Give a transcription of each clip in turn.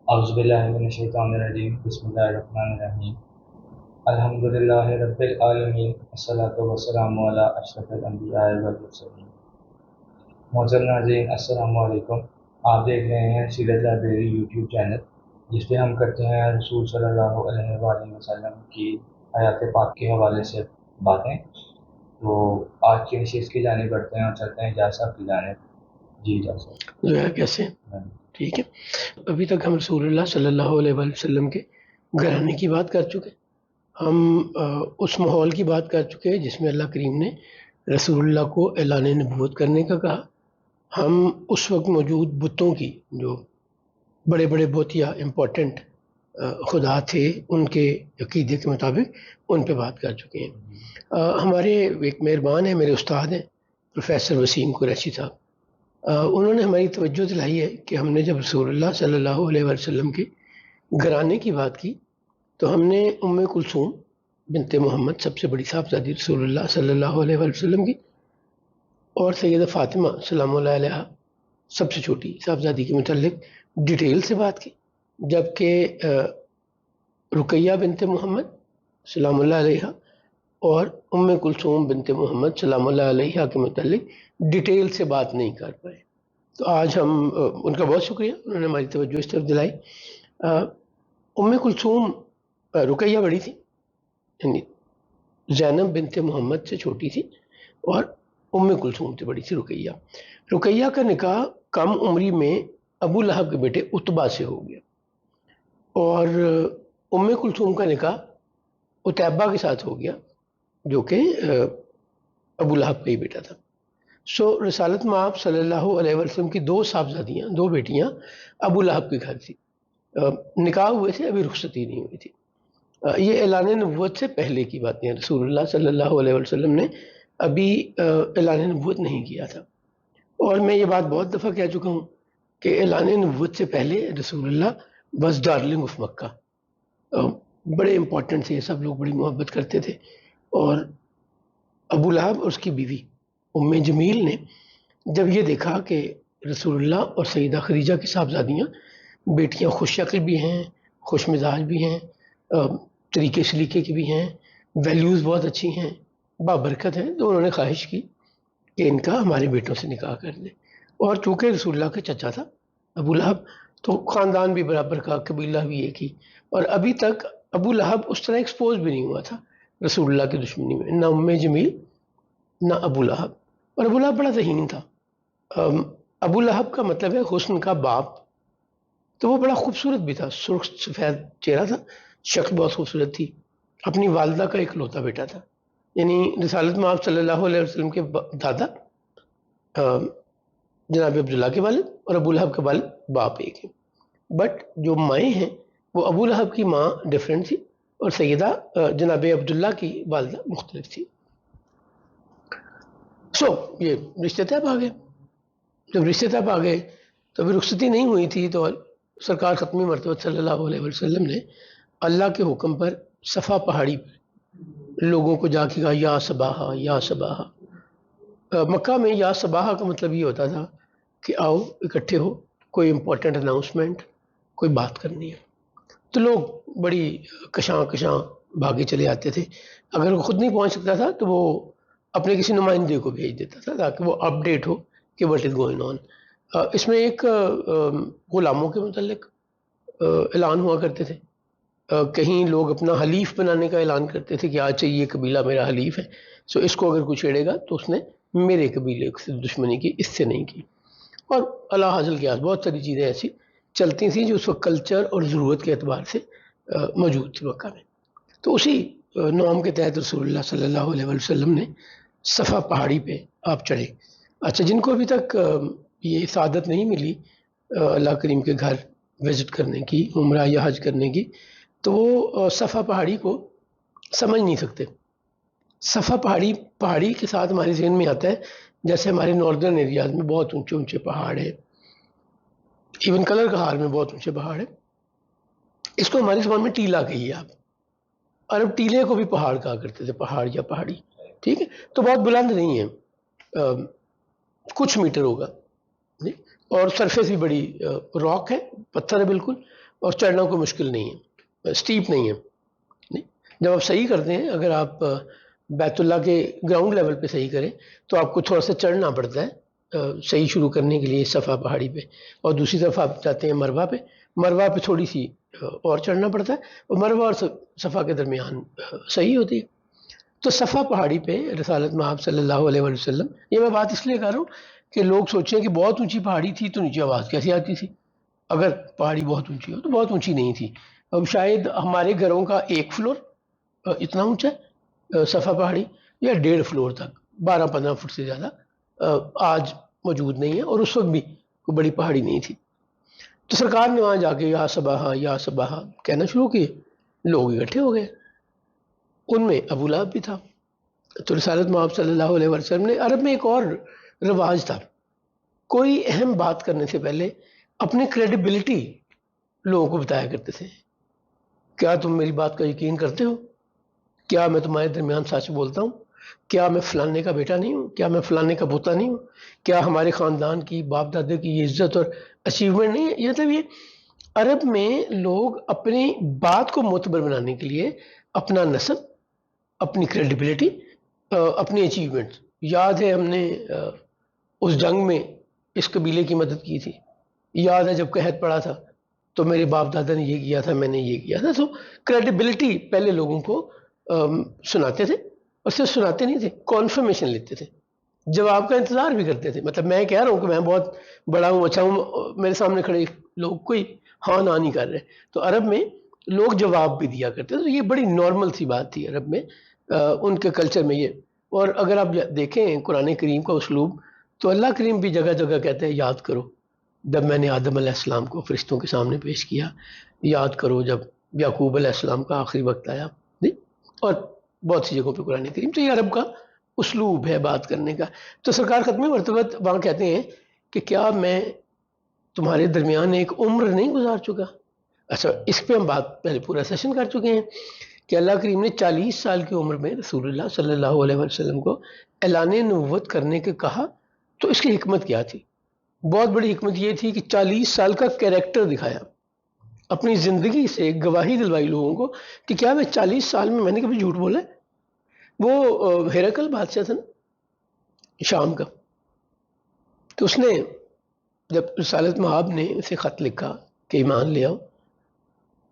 اعوذ باللہ من الشیطان الرجیم بسم اللہ الرحمن الرحیم الحمد للہ رب العالمین والصلاۃ والسلام علی اشرف الانبیاء والمرسلین۔ معزز ناظرین السلام علیکم۔ آپ دیکھ رہے ہیں سیرت لائبریری یوٹیوب چینل، جس پہ ہم کرتے ہیں رسول صلی اللہ علیہ وآلہ وسلم کی حیات پاک کے حوالے سے باتیں۔ تو آج کی نشست کی جانب بڑھتے ہیں اور چلتے ہیں اجاز صاحب کی جانب۔ جی اجاز صاحب جو ہے کیسے ٹھیک ہے۔ ابھی تک ہم رسول اللہ صلی اللہ علیہ وآلہ وسلم کے گھرانے کی بات کر چکے، ہم اس ماحول کی بات کر چکے جس میں اللہ کریم نے رسول اللہ کو اعلان نبوت کرنے کا کہا۔ ہم اس وقت موجود بتوں کی، جو بڑے بڑے بت یا امپورٹنٹ خدا تھے، ان کے عقیدے کے مطابق ان پہ بات کر چکے ہیں۔ ہمارے ایک مہربان ہیں، میرے استاد ہیں پروفیسر وسیم قریشی صاحب، انہوں نے ہماری توجہ دلائی ہے کہ ہم نے جب رسول اللہ صلی اللہ علیہ وسلم کے گھرانے کی بات کی تو ہم نے ام کلثوم بنت محمد، سب سے بڑی صاحبزادی رسول اللہ صلی اللہ علیہ وسلم کی، اور سیدہ فاطمہ سلام اللہ علیہ سب سے چھوٹی صاحبزادی کے متعلق ڈیٹیل سے بات کی، جبکہ رقیہ بنت محمد سلام اللہ علیہ اور ام کلثوم بنت محمد سلام اللہ علیہ کے متعلق ڈیٹیل سے بات نہیں کر پائے۔ تو آج ہم ان کا بہت شکریہ، انہوں نے ہماری توجہ اس طرف دلائی۔ ام کلثوم رقیہ بڑی تھی، یعنی زینب بنت محمد سے چھوٹی تھی، اور ام کلثوم سے بڑی تھی رقیہ۔ رقیہ کا نکاح کم عمری میں ابو لہب کے بیٹے عتبہ سے ہو گیا، اور ام کلثوم کا نکاح عتیبہ کے ساتھ ہو گیا، جو کہ ابو لہب کا ہی بیٹا تھا۔ رسالت میں آپ صلی اللہ علیہ وسلم کی دو صاحبزادیاں، دو بیٹیاں ابو لہب کے گھر تھی، نکاح ہوئے تھے، ابھی رخصتی نہیں ہوئی تھی۔ یہ اعلان نبوت سے پہلے کی باتیں ہیں، رسول اللہ صلی اللہ علیہ وسلم نے ابھی اعلان نبوت نہیں کیا تھا۔ اور میں یہ بات بہت دفعہ کہہ چکا ہوں کہ اعلان نبوت سے پہلے رسول اللہ واز ڈارلنگ آف مکہ، بڑے امپورٹنٹ تھے، سب لوگ بڑی محبت کرتے تھے۔ اور ابو لہب اور اس کی بیوی ام جمیل نے جب یہ دیکھا کہ رسول اللہ اور سیدہ خدیجہ کی صاحبزادیاں بیٹیاں خوش شکل بھی ہیں، خوش مزاج بھی ہیں، طریقے سلیقے کی بھی ہیں، ویلیوز بہت اچھی ہیں، بابرکت ہیں، تو انہوں نے خواہش کی کہ ان کا ہمارے بیٹوں سے نکاح کر دیں۔ اور چونکہ رسول اللہ کا چچا تھا ابو لہب، تو خاندان بھی برابر کا، قبیلہ بھی ایک ہی، اور ابھی تک ابو لہب اس طرح ایکسپوز بھی نہیں ہوا تھا رسول اللہ کی دشمنی میں، نہ ام جمیل نہ ابو لہب۔ اور ابو لہب بڑا ذہین تھا۔ ابو لہب کا مطلب ہے حسن کا باپ، تو وہ بڑا خوبصورت بھی تھا، سرخ سفید چہرہ تھا، شکل بہت خوبصورت تھی، اپنی والدہ کا اکلوتا بیٹا تھا، یعنی رسالت میں آپ صلی اللہ علیہ وسلم کے دادا جناب عبداللہ کے والد اور ابو لہب کے والد باپ ایک ہیں، بٹ جو مائیں ہیں وہ ابو لہب کی ماں ڈفرینٹ تھی اور سیدہ جناب عبداللہ کی والدہ مختلف تھی۔ یہ رشتے طے آ گئے۔ جب رشتے طے آ گئے تو ابھی رخصتی نہیں ہوئی تھی، تو سرکار ختمی مرتبہ صلی اللہ علیہ وسلم نے اللہ کے حکم پر صفا پہاڑی پر لوگوں کو جا کے کہا یا صباحا یا صباحا۔ مکہ میں یا صباحا کا مطلب یہ ہوتا تھا کہ آؤ اکٹھے ہو، کوئی امپورٹنٹ اناؤنسمنٹ، کوئی بات کرنی ہے۔ تو لوگ بڑی کشاں بھاگے چلے آتے تھے، اگر وہ خود نہیں پہنچ سکتا تھا تو وہ اپنے کسی نمائندے کو بھیج دیتا تھا تاکہ وہ اپڈیٹ ہو کہ واٹ از گوئنگ آن۔ اس میں ایک غلاموں کے متعلق اعلان ہوا کرتے تھے، کہیں لوگ اپنا حلیف بنانے کا اعلان کرتے تھے کہ آج یہ قبیلہ میرا حلیف ہے، سو اس کو اگر کوئی چھیڑے گا تو اس نے میرے قبیلے سے دشمنی کی، اس سے نہیں کی۔ اور اللہ حاصل کیا، بہت ساری چیزیں ایسی چلتی تھیں جو اس وقت کلچر اور ضرورت کے اعتبار سے موجود تھی مکہ میں۔ تو اسی نام کے تحت رسول اللہ صلی اللہ علیہ وسلم نے صفا پہاڑی پہ آپ چڑھے۔ اچھا، جن کو ابھی تک یہ سعادت نہیں ملی اللہ کریم کے گھر وزٹ کرنے کی، عمرہ یا حج کرنے کی، تو وہ صفا پہاڑی کو سمجھ نہیں سکتے۔ صفا پہاڑی کے ساتھ ہمارے ذہن میں آتا ہے جیسے ہمارے ناردرن ایریاز میں بہت اونچے اونچے پہاڑ ہیں، ایون کلر کہار میں بہت اونچے پہاڑ ہیں، اس کو ہماری زبان میں ٹیلا کہیے آپ، عرب ٹیلے کو بھی پہاڑ کہا کرتے تھے، پہاڑ یا پہاڑی، ٹھیک ہے۔ تو بہت بلند نہیں ہے، کچھ میٹر ہوگا، اور سرفیس بھی بڑی راک ہے، پتھر ہے بالکل، اور چڑھنا کوئی مشکل نہیں ہے، اسٹیپ نہیں ہے. جب آپ صحیح کرتے ہیں، اگر آپ بیت اللہ کے گراؤنڈ لیول پہ صحیح کریں تو آپ کو تھوڑا سا چڑھنا پڑتا ہے صحیح شروع کرنے کے لیے صفا پہاڑی پہ، اور دوسری طرف آپ جاتے ہیں مروہ پہ. مروہ پہ تھوڑی سی اور چڑھنا پڑتا ہے، اور مروہ اور صفا کے درمیان صحیح ہوتی ہے. تو صفا پہاڑی پہ رسالت مآب صلی اللہ علیہ وسلم، یہ میں بات اس لیے کر رہا ہوں کہ لوگ سوچیں کہ بہت اونچی پہاڑی تھی تو نیچے آواز کیسے آتی تھی. اگر پہاڑی بہت اونچی ہو تو بہت اونچی نہیں تھی. اب شاید ہمارے گھروں کا 1 فلور اتنا اونچا ہے صفا پہاڑی، یا 1.5 فلور تک 12-15 فٹ سے زیادہ آج موجود نہیں ہے، اور اس وقت بھی کوئی بڑی پہاڑی نہیں تھی. تو سرکار نے وہاں جا کے یا صباحا یا صباحا کہنا شروع کیے، لوگ اکٹھے ہو گئے. ان میں ابو لہب بھی تھا. تو رسالت مآب صلی اللہ علیہ وسلم نے، عرب میں ایک اور رواج تھا، کوئی اہم بات کرنے سے پہلے اپنی کریڈیبلٹی لوگوں کو بتایا کرتے تھے. کیا تم میری بات کا یقین کرتے ہو؟ کیا میں تمہارے درمیان سچ بولتا ہوں؟ کیا میں فلانے کا بیٹا نہیں ہوں؟ کیا میں فلانے کا پوتا نہیں ہوں؟ کیا ہمارے خاندان کی باپ دادے کی یہ عزت اور اچیومنٹ نہیں ہے؟ یہ مطلب یہ عرب میں لوگ اپنی بات کو معتبر بنانے کے لیے اپنا نسب، اپنی کریڈیبلٹی، اپنی اچیومنٹ، یاد ہے ہم نے اس جنگ میں اس قبیلے کی مدد کی تھی، یاد ہے جب قحط پڑا تھا تو میرے باپ دادا نے یہ کیا تھا، میں نے یہ کیا تھا. تو کریڈیبلٹی پہلے لوگوں کو سناتے تھے، اور صرف سناتے نہیں تھے، کانفرمیشن لیتے تھے، جواب کا انتظار بھی کرتے تھے. مطلب میں کہہ رہا ہوں کہ میں بہت بڑا ہوں، اچھا ہوں، میرے سامنے کھڑے لوگ کوئی ہاں نہ نہیں کر رہے، تو عرب میں لوگ جواب بھی دیا کرتے تھے. تو یہ بڑی نارمل سی بات تھی عرب میں، ان کے کلچر میں یہ. اور اگر آپ دیکھیں قرآن کریم کا اسلوب، تو اللہ کریم بھی جگہ جگہ کہتے ہیں یاد کرو جب میں نے آدم علیہ السلام کو فرشتوں کے سامنے پیش کیا، یاد کرو جب یعقوب علیہ السلام کا آخری وقت آیا، اور بہت سی جگہوں پہ قرآن کریم. تو یہ عرب کا اسلوب ہے بات کرنے کا. تو سرکار ختم مرتبہ وہاں کہتے ہیں کہ کیا میں تمہارے درمیان ایک عمر نہیں گزار چکا؟ اچھا، اس پہ ہم بات پہلے پورا سیشن کر چکے ہیں کہ اللہ کریم نے 40 سال کی عمر میں رسول اللہ صلی اللہ علیہ وسلم کو اعلان نبوت کرنے کے کہا. تو اس کی حکمت کیا تھی؟ بہت بڑی حکمت یہ تھی کہ 40 سال کا کیریکٹر دکھایا، اپنی زندگی سے گواہی دلوائی لوگوں کو کہ کیا میں 40 سال میں نے کبھی جھوٹ بولا؟ وہ ہیرکل بادشاہ تھا نا شام کا، تو اس نے جب رسالت مآب نے اسے خط لکھا کہ ایمان لے آؤ،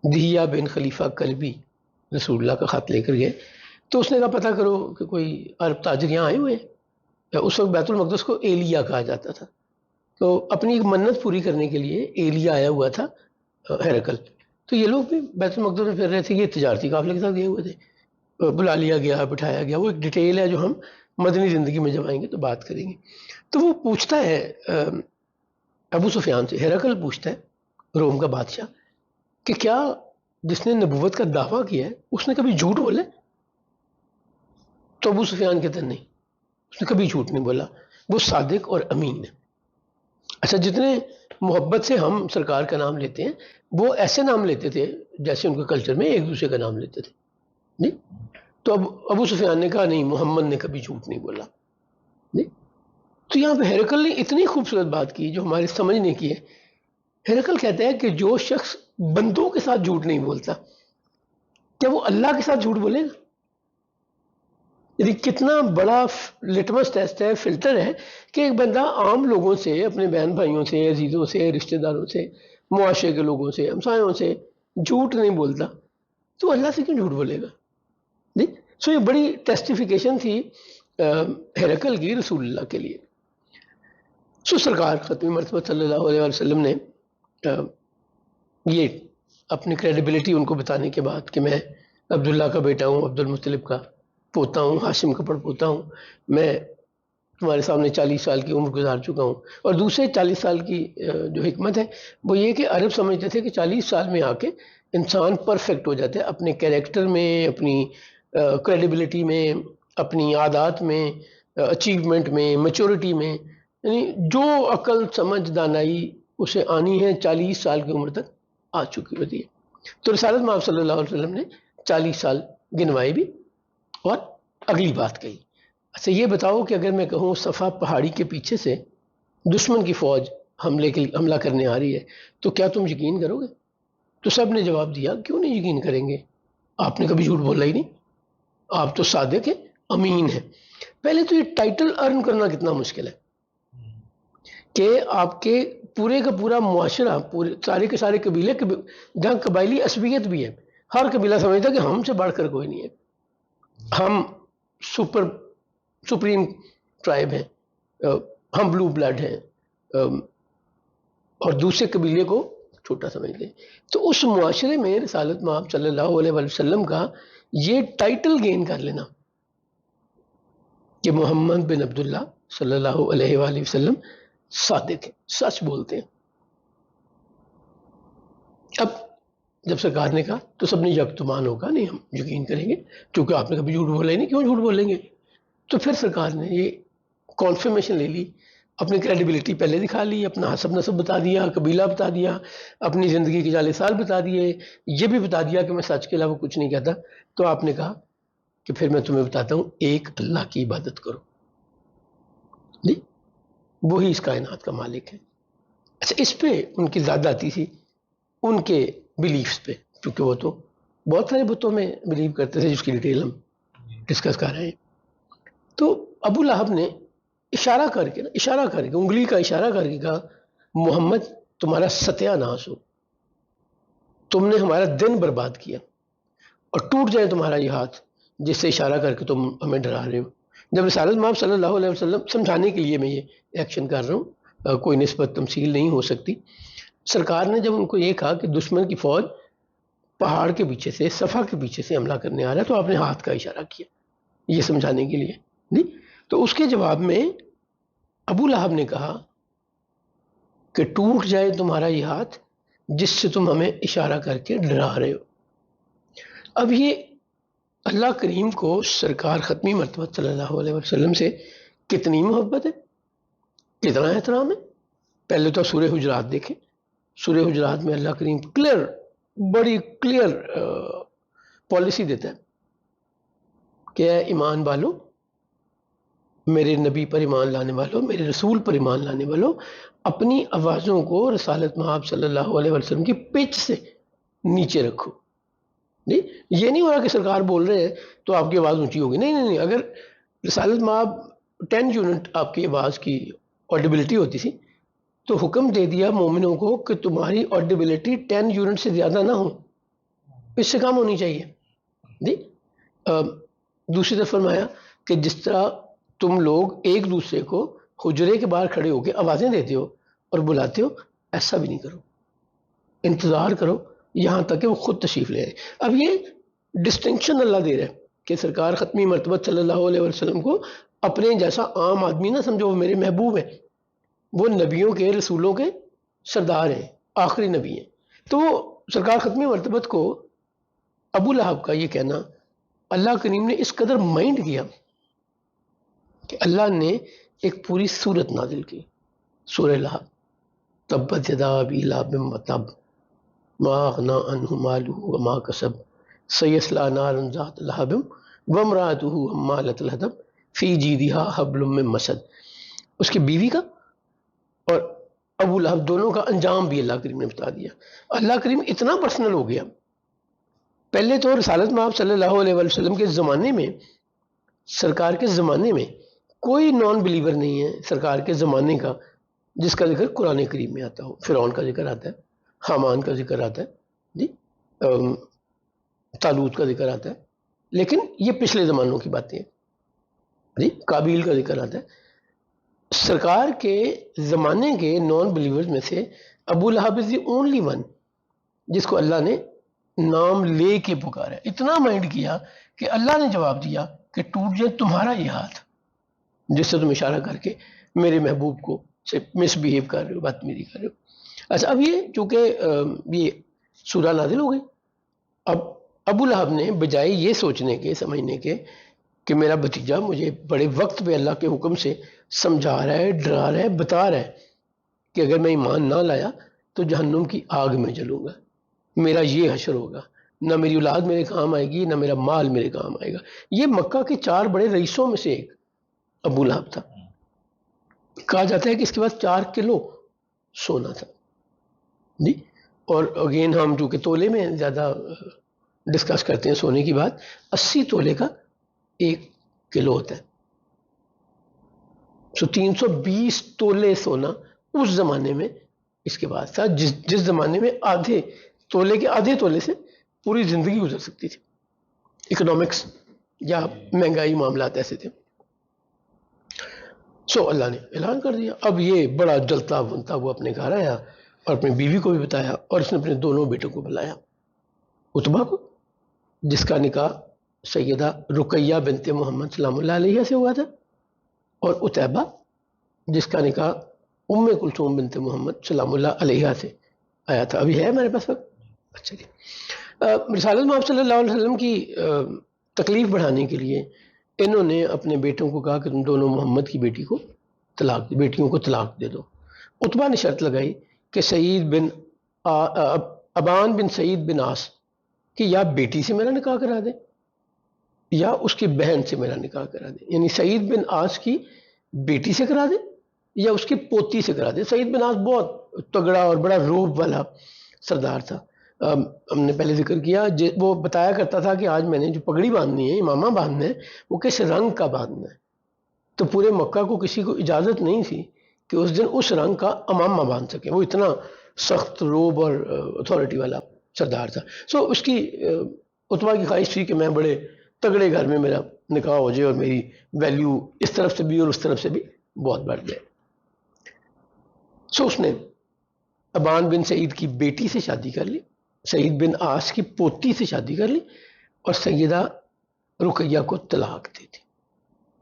دہیا بن خلیفہ کلبی رسول اللہ کا خط لے کر گئے، تو اس نے کہا پتہ کرو کہ کوئی عرب تاجر یہاں آئے ہوئے ہیں. اس وقت بیت المقدس کو ایلیا کہا جاتا تھا، تو اپنی ایک منت پوری کرنے کے لیے ایلیا آیا ہوا تھا ہیرکل. تو یہ لوگ بھی بیت المقدس میں پھر رہے تھے، یہ تجارتی قافلے کے ساتھ گئے ہوئے تھے، بلا لیا گیا، بٹھایا گیا. وہ ایک ڈیٹیل ہے جو ہم مدنی زندگی میں جب آئیں گے تو بات کریں گے. تو وہ پوچھتا ہے ابو سفیان سے، ہیرکل پوچھتا ہے روم کا بادشاہ کہ کیا جس نے نبوت کا دعویٰ کیا ہے اس نے کبھی جھوٹ بولا؟ تو ابو سفیان کہتے ہیں نہیں، اس نے کبھی جھوٹ نہیں بولا، وہ صادق اور امین ہے. اچھا، جتنے محبت سے ہم سرکار کا نام لیتے ہیں وہ ایسے نام لیتے تھے جیسے ان کے کلچر میں ایک دوسرے کا نام لیتے تھے. نہیں، تو اب ابو سفیان نے کہا نہیں، محمد نے کبھی جھوٹ نہیں بولا. نہیں، تو یہاں پہ ہیرکل نے اتنی خوبصورت بات کی جو ہمارے سمجھنے کی ہے. ہیرکل کہتا ہے کہ جو شخص بندوں کے ساتھ جھوٹ نہیں بولتا، کیا وہ اللہ کے ساتھ جھوٹ بولے گا؟ یعنی کتنا بڑا لٹمس ٹیسٹ ہے، فلٹر ہے کہ ایک بندہ عام لوگوں سے، اپنے بہن بھائیوں سے، عزیزوں سے، رشتہ داروں سے، معاشرے کے لوگوں سے، ہمسایوں سے جھوٹ نہیں بولتا، تو اللہ سے کیوں جھوٹ بولے گا؟ نہیں، سو یہ بڑی ٹیسٹیفیکیشن تھی ہیرکل کی رسول اللہ کے لیے. سو سرکار ختم مرتبہ صلی اللہ علیہ وسلم نے یہ اپنی کریڈیبلٹی ان کو بتانے کے بعد کہ میں عبداللہ کا بیٹا ہوں، عبد المطلب کا پوتا ہوں، ہاشم کا پڑپوتا ہوں، میں تمہارے سامنے 40 سال کی عمر گزار چکا ہوں. اور دوسرے 40 سال کی جو حکمت ہے وہ یہ کہ عرب سمجھتے تھے کہ 40 سال میں آ کے انسان پرفیکٹ ہو جاتا ہے اپنے کیریکٹر میں، اپنی کریڈیبلٹی میں، اپنی عادات میں، اچیومنٹ میں، میچورٹی میں. یعنی جو عقل سمجھ دانائی اسے آنی ہے 40 سال کی عمر تک آ چکی ہوتی ہے. تو رسالت مآب صلی اللہ علیہ وسلم نے 40 سال گنوائے بھی اور اگلی بات کہی. اچھا، یہ بتاؤ کہ اگر میں کہوں صفا پہاڑی کے پیچھے سے دشمن کی فوج حملہ کرنے آ رہی ہے تو کیا تم یقین کرو گے؟ تو سب نے جواب دیا کیوں نہیں یقین کریں گے، آپ نے کبھی جھوٹ بولا ہی نہیں، آپ تو صادق ہیں، امین ہیں۔ پہلے تو یہ ٹائٹل ارن کرنا کتنا مشکل ہے کہ آپ کے پورے کا پورا معاشرہ، پورے سارے کے سارے قبیلے، جہاں قبائلی عصبیت بھی ہے، ہر قبیلہ سمجھتا کہ ہم سے بڑھ کر کوئی نہیں ہے، ہم سپریم ٹرائب ہیں، ہم بلو بلڈ ہیں، اور دوسرے قبیلے کو چھوٹا سمجھتے ہیں۔ تو اس معاشرے میں رسالت مآب صلی اللہ علیہ وسلم کا یہ ٹائٹل گین کر لینا کہ محمد بن عبداللہ صلی اللہ علیہ وآلہ وسلم صادق ہیں، سچ بولتے ہیں۔ اب جب سرکار نے کہا تو سب نے یکتمان ہوگا، نہیں ہم یقین کریں گے کیونکہ آپ نے کبھی جھوٹ بولا ہی نہیں، کیوں جھوٹ بولیں گے؟ تو پھر سرکار نے یہ کانفرمیشن لے لی، اپنی کریڈیبلٹی پہلے دکھا لی، اپنا حسب نسب بتا دیا، قبیلہ بتا دیا، اپنی زندگی کے 40 سال بتا دیے، یہ بھی بتا دیا کہ میں سچ کے علاوہ کچھ نہیں کہتا۔ تو آپ نے کہا کہ پھر میں تمہیں بتاتا ہوں، ایک اللہ کی عبادت کرو، جی وہی اس کائنات کا مالک ہے۔ اچھا، اس پہ ان کی زیادہ آتی تھی ان کے بلیفز پہ، کیونکہ وہ تو بہت سارے بتوں میں بلیو کرتے تھے جس کی ڈیٹیل ہم ڈسکس کر رہے ہیں۔ تو ابو لہب نے اشارہ کر کے انگلی کا اشارہ کر کے کہا محمد تمہارا ستیہ ناش ہو، تم نے ہمارا دن برباد کیا اور ٹوٹ جائے تمہارا یہ ہاتھ جس سے اشارہ کر کے تم ہمیں ڈرا رہے ہو۔ جب رسالت مآب صلی اللہ علیہ وسلم سمجھانے کے لیے میں یہ ایکشن کر رہا ہوں، کوئی نسبت تمثیل نہیں ہو سکتی۔ سرکار نے جب ان کو یہ کہا کہ دشمن کی فوج پہاڑ کے پیچھے سے، صفا کے پیچھے سے حملہ کرنے آ رہا ہے، تو آپ نے ہاتھ کا اشارہ کیا یہ سمجھانے کے لیے، نہیں؟ تو اس کے جواب میں ابو لہب نے کہا کہ ٹوٹ جائے تمہارا یہ ہاتھ جس سے تم ہمیں اشارہ کر کے ڈرا رہے ہو۔ اب یہ اللہ کریم کو سرکار ختمی مرتبہ صلی اللہ علیہ وسلم سے کتنی محبت ہے، کتنا احترام ہے۔ پہلے تو سورہ حجرات دیکھیں، سورہ حجرات میں اللہ کریم بڑی کلیئر پالیسی دیتا ہے کہ اے ایمان والو، میرے نبی پر ایمان لانے والوں، میرے رسول پر ایمان لانے والوں، اپنی آوازوں کو رسالت مآب صلی اللہ علیہ وسلم کی پچ سے نیچے رکھو۔ نہیں، یہ نہیں ہو رہا کہ سرکار بول رہے ہیں تو آپ کی آواز اونچی ہوگی، نہیں، اگر رسالت مآب 10 یونٹ آپ کی آواز کی آڈیبلٹی ہوتی تھی تو حکم دے دیا مومنوں کو کہ تمہاری آڈیبلٹی 10 یونٹ سے زیادہ نہ ہو، اس سے کم ہونی چاہیے۔ جی دوسری طرف فرمایا کہ جس طرح تم لوگ ایک دوسرے کو حجرے کے باہر کھڑے ہو کے آوازیں دیتے ہو اور بلاتے ہو، ایسا بھی نہیں کرو، انتظار کرو یہاں تک کہ وہ خود تشریف لے آئے۔ اب یہ ڈسٹنکشن اللہ دے رہا ہے کہ سرکار ختمی مرتبہ صلی اللہ علیہ وسلم کو اپنے جیسا عام آدمی نہ سمجھو، وہ میرے محبوب ہیں، وہ نبیوں کے، رسولوں کے سردار ہیں، آخری نبی ہیں۔ تو سرکار ختمی مرتبت کو ابو لہب کا یہ کہنا اللہ کریم نے اس قدر مائنڈ کیا کہ اللہ نے ایک پوری سورت نازل کی، سورہ لہب، تبت یدا ابی لہب وتب ما اغنی عنہ مالہ وما کسب سیصلی نارا ذات لہب وامرأتہ حمالۃ الحطب فی جیدہا حبل من مسد۔ اس کی بیوی کا اور ابو لہب دونوں کا انجام بھی اللہ کریم نے بتا دیا۔ اللہ کریم اتنا پرسنل ہو گیا۔ پہلے تو رسالت مآب صلی اللہ علیہ وسلم کے زمانے میں، سرکار کے زمانے میں کوئی نان بلیور نہیں ہے سرکار کے زمانے کا جس کا ذکر قرآن کریم میں آتا ہو۔ فرعون کا ذکر آتا ہے، حامان کا ذکر آتا ہے، جی طالوت کا ذکر آتا ہے، لیکن یہ پچھلے زمانوں کی باتیں ہیں، جی قابیل کا ذکر آتا ہے۔ سرکار کے زمانے کے نان بلیورز میں سے ابو لہب از دی اونلی ون جس کو اللہ نے نام لے کے پکارا، اتنا مائنڈ کیا کہ اللہ نے جواب دیا کہ ٹوٹ جائے تمہارا یہ ہاتھ جس سے تم اشارہ کر کے میرے محبوب کو سے مس بہیو کر رہے ہو، بدتمیزی کر رہے ہو۔ اچھا، اب یہ چونکہ یہ سورہ نازل ہو گئی، اب ابو لہب نے بجائے یہ سوچنے کے، سمجھنے کے کہ میرا بھتیجا مجھے بڑے وقت پہ اللہ کے حکم سے سمجھا رہا ہے، ڈرا رہا ہے، بتا رہا ہے کہ اگر میں ایمان نہ لایا تو جہنم کی آگ میں جلوں گا، میرا یہ حشر ہوگا، نہ میری اولاد میرے کام آئے گی، نہ میرا مال میرے کام آئے گا۔ یہ مکہ کے 4 بڑے رئیسوں میں سے ایک ابو لہب تھا۔ کہا جاتا ہے کہ اس کے پاس 4 کلو سونا تھا، جی اور اگین ہم چونکہ تولے میں زیادہ ڈسکس کرتے ہیں سونے کی بات، 80 تولے کا 1 کلو ہوتا ہے. 320 تولے سونا اس زمانے میں اس کے بعد تھا، جس زمانے میں آدھے تولے سے پوری زندگی گزر سکتی تھی. اکنامکس یا مہنگائی معاملات ایسے تھے. اللہ نے اعلان کر دیا. اب یہ بڑا جلتا بنتا وہ اپنے گھر آیا اور اپنی بیوی کو بھی بتایا، اور اس نے اپنے دونوں بیٹوں کو بلایا. عتبہ کو، جس کا نکاح سیدہ رقیہ بنت محمد سلام اللہ علیہ سے ہوا تھا، اور عتیبہ جس کا نکاح ام کلثوم بنت محمد سلام اللہ علیہ سے آیا تھا. ابھی ہے ہمارے پاس وقت؟ اچھا جی. رسالت مآب صلی اللہ علیہ وسلم کی تکلیف بڑھانے کے لیے انہوں نے اپنے بیٹوں کو کہا کہ تم دونوں محمد کی بیٹیوں کو طلاق دے دو. عتبہ نے شرط لگائی کہ سعید بن ابان بن سعید بن عاص کہ یا بیٹی سے میرا نکاح کرا دے یا اس کی بہن سے میرا نکاح کرا دے. یعنی سعید بن عاص کی بیٹی سے کرا دے یا اس کی پوتی سے کرا دے. سعید بن عاص بہت تگڑا اور بڑا روب والا سردار تھا. ہم نے پہلے ذکر کیا، وہ بتایا کرتا تھا کہ آج میں نے جو پگڑی باندھنی ہے، امامہ باندھنا ہے، وہ کس رنگ کا باندھنا ہے. تو پورے مکہ کو کسی کو اجازت نہیں تھی کہ اس دن اس رنگ کا امامہ باندھ سکے. وہ اتنا سخت روب اور اتھارٹی والا سردار تھا. اس کی عتبہ کی خواہش تھی کہ میں بڑے تگڑے گھر میں میرا نکاح ہو جائے اور میری ویلیو اس طرف سے بھی اور اس طرف سے بھی بہت بڑھ جائے. اس نے ابان بن سعید کی بیٹی سے شادی کر لی، سعید بن عاص کی پوتی سے شادی کر لی، اور سیدہ رقیہ کو طلاق دے دی.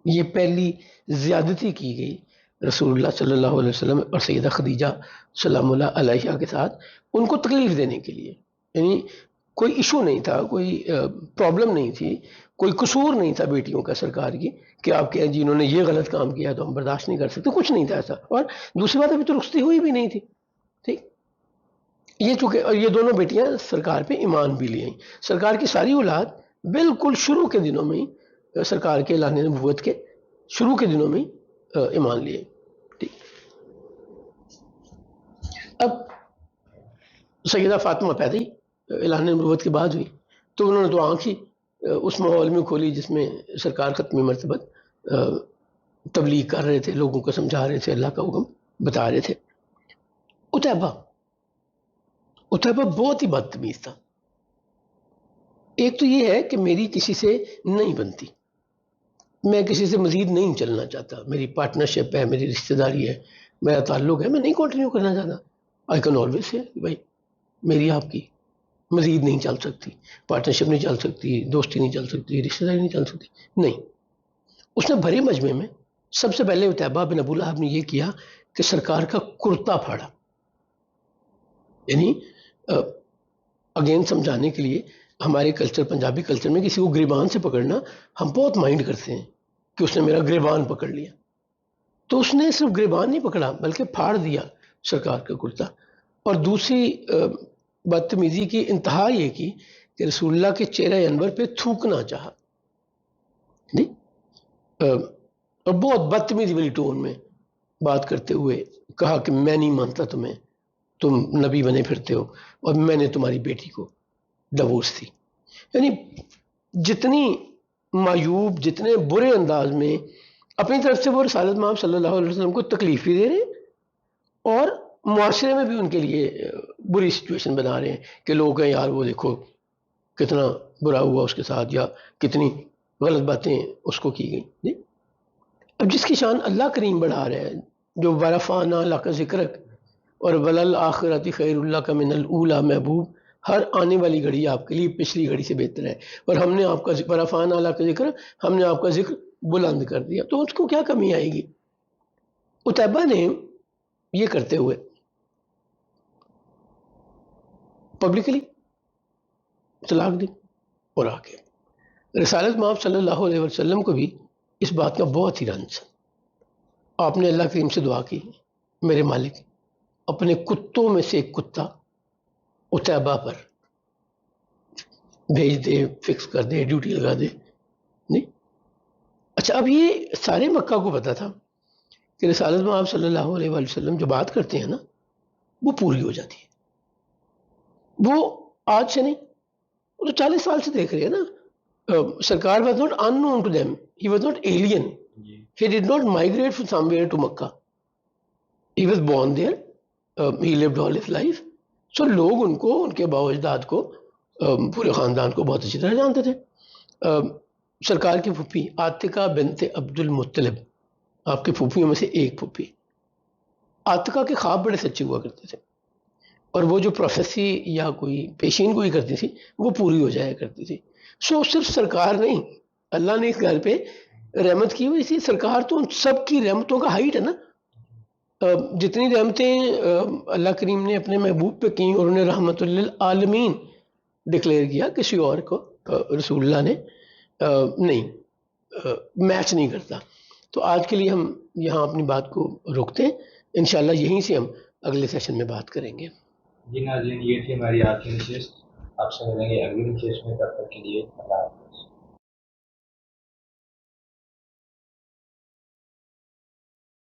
یہ پہلی زیادتی کی گئی رسول اللہ صلی اللہ علیہ وسلم اور سیدہ خدیجہ سلام اللہ علیہا کے ساتھ، ان کو تکلیف دینے کے لیے. یعنی کوئی ایشو نہیں تھا، کوئی پرابلم نہیں تھی، کوئی قصور نہیں تھا بیٹیوں کا سرکار کی کہ آپ کہیں جی انہوں نے یہ غلط کام کیا تو ہم برداشت نہیں کر سکتے. کچھ نہیں تھا ایسا. اور دوسری بات، ابھی تو رخصتی ہوئی بھی نہیں تھی. ٹھیک، یہ چونکہ اور یہ دونوں بیٹیاں سرکار پہ ایمان بھی لے آئیں. سرکار کی ساری اولاد بالکل شروع کے دنوں میں ہی سرکار کے اعلان نبوت کے شروع کے دنوں میں ہی ایمان لیے. ٹھیک، اب سیدہ فاطمہ پیدا ہی اعلان نبوت کے بعد ہوئی، تو انہوں نے تو آنکھ ہی اس ماحول میں کھولی جس میں سرکار ختم مرتبت تبلیغ کر رہے تھے، لوگوں کو سمجھا رہے تھے، اللہ کا حکم بتا رہے تھے. عتیبہ بہت ہی بدتمیز تھا. ایک تو یہ ہے کہ میری کسی سے نہیں بنتی، میں کسی سے مزید نہیں چلنا چاہتا، میری پارٹنرشپ ہے، میری رشتہ داری ہے، میرا تعلق ہے، میں نہیں کنٹینیو کرنا چاہتا. آئی کین آلویز سے بھائی میری آپ کی مزید نہیں چل سکتی، پارٹنرشپ نہیں چل سکتی، دوستی نہیں چل سکتی، رشتہ داری نہیں چل سکتی. نہیں، اس نے بھرے مجمع میں سب سے پہلے عتیبہ بن ابو لہب نے یہ کیا کہ سرکار کا کرتا پھاڑا. یعنی اگین سمجھانے کے لیے، ہمارے کلچر، پنجابی کلچر میں کسی کو گریبان سے پکڑنا ہم بہت مائنڈ کرتے ہیں کہ اس نے میرا گریبان پکڑ لیا. تو اس نے صرف گریبان نہیں پکڑا بلکہ پھاڑ دیا سرکار کا کرتا. اور دوسری بدتمیزی کی انتہا یہ کی کہ رسول اللہ کے چہرہ انور پہ تھوکنا چاہا. نہیں، اور بہت بدتمیزی والی ٹون میں بات کرتے ہوئے کہا کہ میں نہیں مانتا تمہیں، تم نبی بنے پھرتے ہو اور میں نے تمہاری بیٹی کو ڈیورس دی. یعنی جتنی معیوب، جتنے برے انداز میں اپنی طرف سے وہ رسالت مآب صلی اللہ علیہ وسلم کو تکلیف بھی دے رہے ہیں اور معاشرے میں بھی ان کے لیے بری سچویشن بنا رہے ہیں کہ لوگ کہیں یار وہ دیکھو کتنا برا ہوا اس کے ساتھ، یا کتنی غلط باتیں اس کو کی گئی. اب جس کی شان اللہ کریم بڑھا رہا ہے، جو ورفعنا لک ذکرک اور وللآخرۃ خیر لک من الاولی، محبوب ہر آنے والی گھڑی آپ کے لیے پچھلی گھڑی سے بہتر ہے، اور ہم نے آپ کا ورفعنا لک ذکرک، ہم نے آپ کا ذکر بلند کر دیا، تو اس کو کیا کمی آئے گی. عتیبہ نے یہ کرتے ہوئے پبلکلی طلاق دی اور آگے رسالت مآب صلی اللہ علیہ وسلم کو بھی اس بات کا بہت ہی رنج. آپ نے اللہ کریم سے دعا کی، میرے مالک اپنے کتوں میں سے ایک کتا عتیبہ پر بھیج دے، فکس کر دے، ڈیوٹی لگا دے. نہیں، اچھا، اب یہ سارے مکہ کو پتا تھا کہ رسالت مآب صلی اللہ علیہ وسلم جو بات کرتے ہیں نا وہ پوری ہو جاتی ہے. وہ آج سے نہیں, وہ تو 40 سال سے دیکھ رہے ہیں نا. سرکار was not unknown to them, he was not alien, he did not migrate from somewhere to Mecca, he was born there, he lived all his life. So لوگ ان کو, ان کے باو اجداد کو, پورے خاندان کو بہت اچھی طرح جانتے تھے. سرکار کی پھوپھی عاتقہ بنت عبد المطلب, آپ کے پھوپھیوں میں سے ایک پھوپھی, عاتقہ کے خواب بڑے سچے ہوا کرتے تھے, اور وہ جو پروفیسی یا کوئی پیشین گوئی کرتی تھی وہ پوری ہو جایا کرتی تھی. سو صرف سرکار نہیں, اللہ نے اس گھر پہ رحمت کی ہوئی تھی. سرکار تو ان سب کی رحمتوں کا ہائٹ ہے نا. جتنی رحمتیں اللہ کریم نے اپنے محبوب پہ کی اور انہیں رحمت للعالمین ڈکلیئر کیا, کسی اور کو رسول اللہ نے نہیں, میچ نہیں کرتا. تو آج کے لیے ہم یہاں اپنی بات کو روکتے ہیں, انشاءاللہ یہیں سے ہم اگلے سیشن میں بات کریں گے. جی ناظرین, یہ تھی ہماری آج کی نشست. آپ سے ملیں گے اگلی نشست میں, تب تک کے لیے اللہ حافظ.